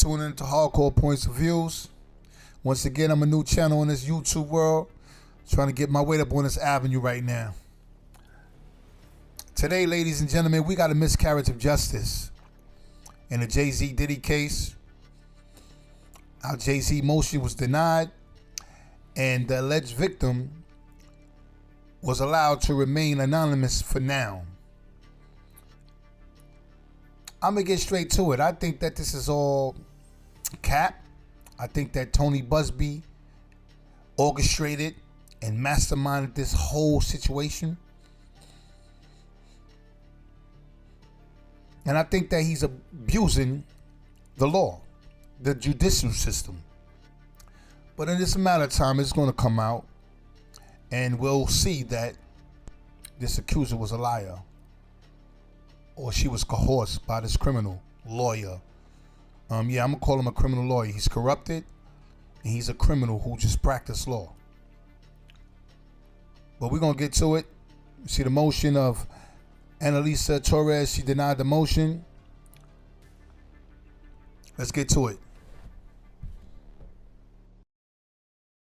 tuning into Hardcore Points of Views. Once again, I'm a new channel in this YouTube world, trying to get my weight up on this avenue right now. Today, ladies and gentlemen, we got a miscarriage of justice in the Jay-z Diddy case. Our Jay-Z motion was denied, and the alleged victim was allowed to remain anonymous for now. I'm going to get straight to it. I think that this is all cap. I think that Tony Busby orchestrated and masterminded this whole situation. And I think that he's abusing the law, the judicial system. But in this matter of time, it's going to come out, and we'll see that this accuser was a liar, or she was coerced by this criminal lawyer. I'm going to call him a criminal lawyer. He's corrupted, and he's a criminal who just practiced law. But we're going to get to it. See the motion of Annalisa Torres. She denied the motion. Let's get to it.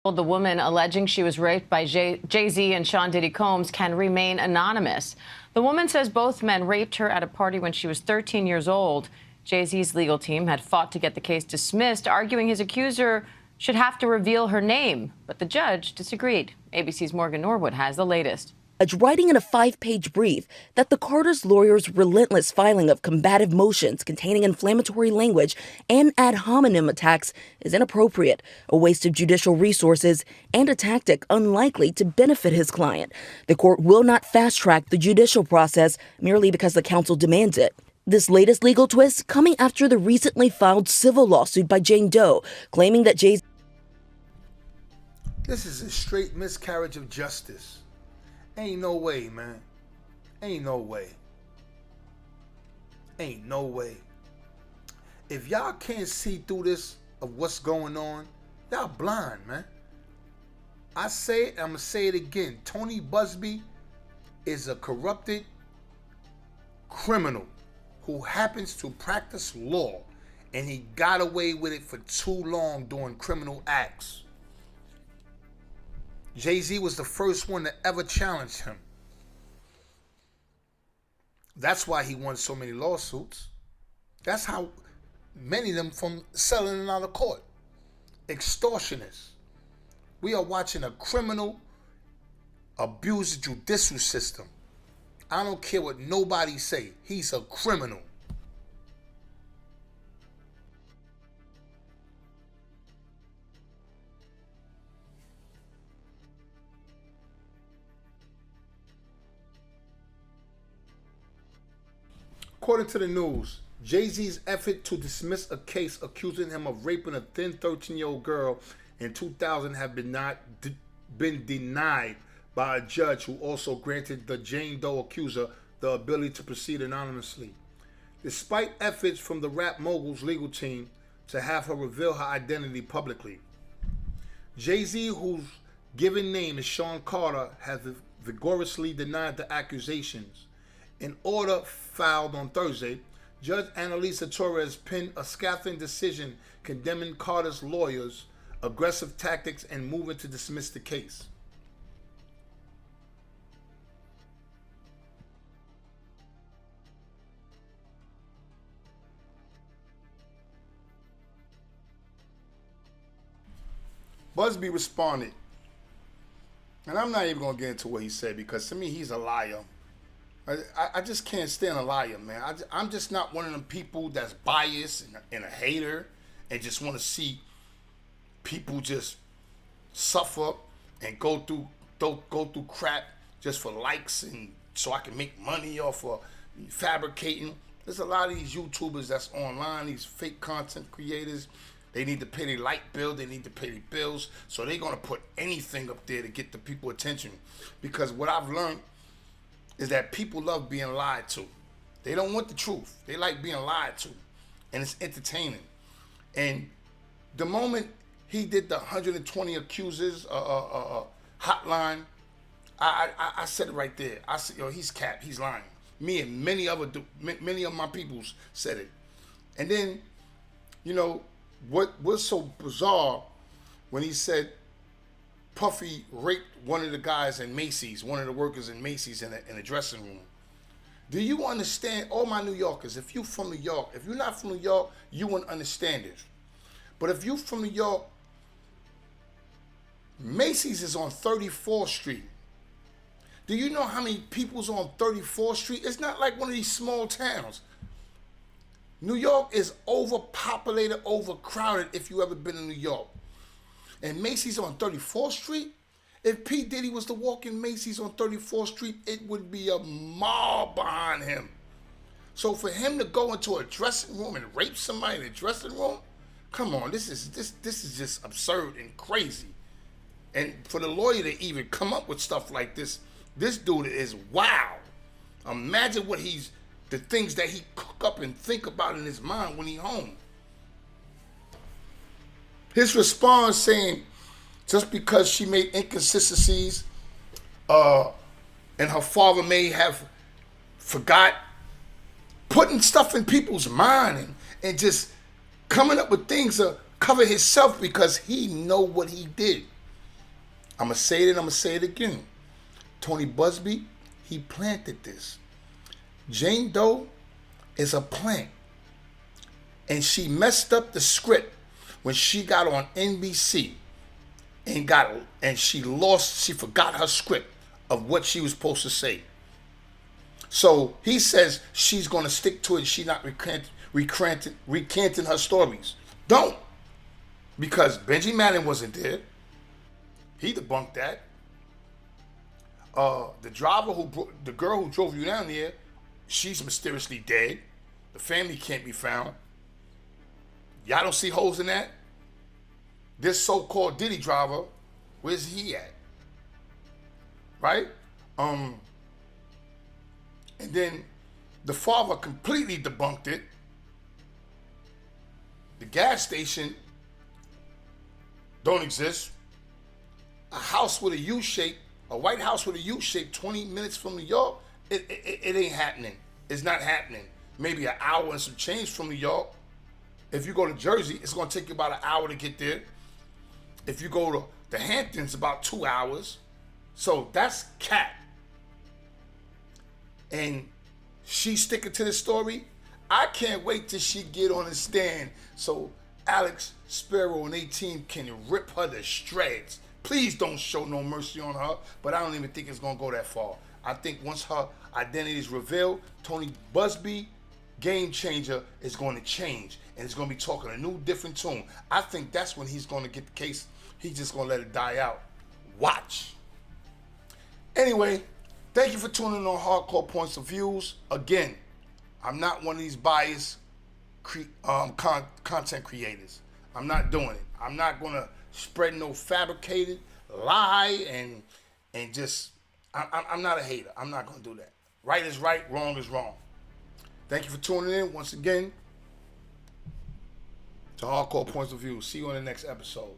The woman alleging she was raped by Jay-z and Sean Diddy Combs can remain anonymous. The woman says both men raped her at a party when she was 13 years old. Jay-z's legal team had fought to get the case dismissed, arguing his accuser should have to reveal her name. But the judge disagreed. ABC's Morgan Norwood has the latest. Writing in a 5-page brief that the Carter's lawyer's relentless filing of combative motions containing inflammatory language and ad hominem attacks is inappropriate, a waste of judicial resources, and a tactic unlikely to benefit his client. The court will not fast-track the judicial process merely because the counsel demands it. This latest legal twist coming after the recently filed civil lawsuit by Jane Doe, claiming that Jay-z... This is a straight miscarriage of justice. Ain't no way, man. Ain't no way. Ain't no way. If y'all can't see through this of what's going on, y'all blind, man. I say it, I'm going to say it again. Tony Busby is a corrupted criminal who happens to practice law, and he got away with it for too long doing criminal acts. Jay-Z was the first one to ever challenge him. That's why he won so many lawsuits. That's how many of them from selling out of court. Extortionists. We are watching a criminal abuse the judicial system. I don't care what nobody say. He's a criminal. According to the news, Jay-Z's effort to dismiss a case accusing him of raping a thin 13-year-old girl in 2000 have been denied by a judge who also granted the Jane Doe accuser the ability to proceed anonymously. Despite efforts from the rap mogul's legal team to have her reveal her identity publicly, Jay-Z, whose given name is Sean Carter, has vigorously denied the accusations. In order filed on Thursday, Judge Annalisa Torres penned a scathing decision condemning Carter's lawyers' aggressive tactics and moving to dismiss the case. Busby responded, and I'm not even going to get into what he said because to me he's a liar. I just can't stand a liar, man. I'm just not one of them people that's biased and a hater and just want to see people just suffer and go through crap just for likes and so I can make money off of fabricating. There's a lot of these YouTubers that's online, these fake content creators. They need to pay their light bill. They need to pay their bills. So they're going to put anything up there to get the people attention. Because what I've learned is that people love being lied to. They don't want the truth. They like being lied to. And it's entertaining. And the moment he did the 120 accusers hotline, I said it right there. I said, yo, he's capped. He's lying. Me and many of my peoples said it. And then You know, what was so bizarre when he said Puffy raped one of the guys in Macy's, one of the workers in Macy's in a dressing room. Do you understand, all my New Yorkers, if you from New York, if you're not from New York, you wouldn't understand it. But if you from New York, Macy's is on 34th Street. Do you know how many people's on 34th Street? It's not like one of these small towns. New York is overpopulated, overcrowded if you ever been in New York. And Macy's on 34th Street? If P. Diddy was to walk in Macy's on 34th Street, it would be a mob behind him. So for him to go into a dressing room and rape somebody in a dressing room, come on, this is just absurd and crazy. And for the lawyer to even come up with stuff like this dude is wow. Imagine the things that he cook up and think about in his mind when he home. His response saying, just because she made inconsistencies, and her father may have forgot, putting stuff in people's mind and just coming up with things to cover himself because he know what he did. I'm going to say it and I'm going to say it again. Tony Busby, he planted this. Jane Doe is a plant. And she messed up the script when she got on NBC and she forgot her script of what she was supposed to say. So he says she's going to stick to it. She's not recanting her stories. Don't. Because Benji Madden wasn't there. He debunked that. The girl who drove you down there, she's mysteriously dead. The family can't be found. Y'all don't see holes in that? This so-called Diddy driver, where's he at? Right? And then the father completely debunked it. The gas station don't exist. A house with a U-shape, a White House with a U-shape 20 minutes from New York, it ain't happening. It's not happening. Maybe an hour and some change from New York. If you go to Jersey, it's going to take you about an hour to get there. If you go to the Hamptons, about 2 hours. So that's cap. And she's sticking to the story. I can't wait till she get on the stand so Alex Sparrow and 18 can rip her to shreds. Please don't show no mercy on her, but I don't even think it's going to go that far. I think once her identity is revealed, Tony Busby, game changer, is going to change. And it's going to be talking a new, different tune. I think that's when he's going to get the case. He's just going to let it die out. Watch. Anyway, thank you for tuning in on Hardcore Points of Views. Again, I'm not one of these biased content creators. I'm not doing it. I'm not going to spread no fabricated lie and just, I'm not a hater. I'm not going to do that. Right is right, wrong is wrong. Thank you for tuning in once again to Hardcore Points of View. See you on the next episode.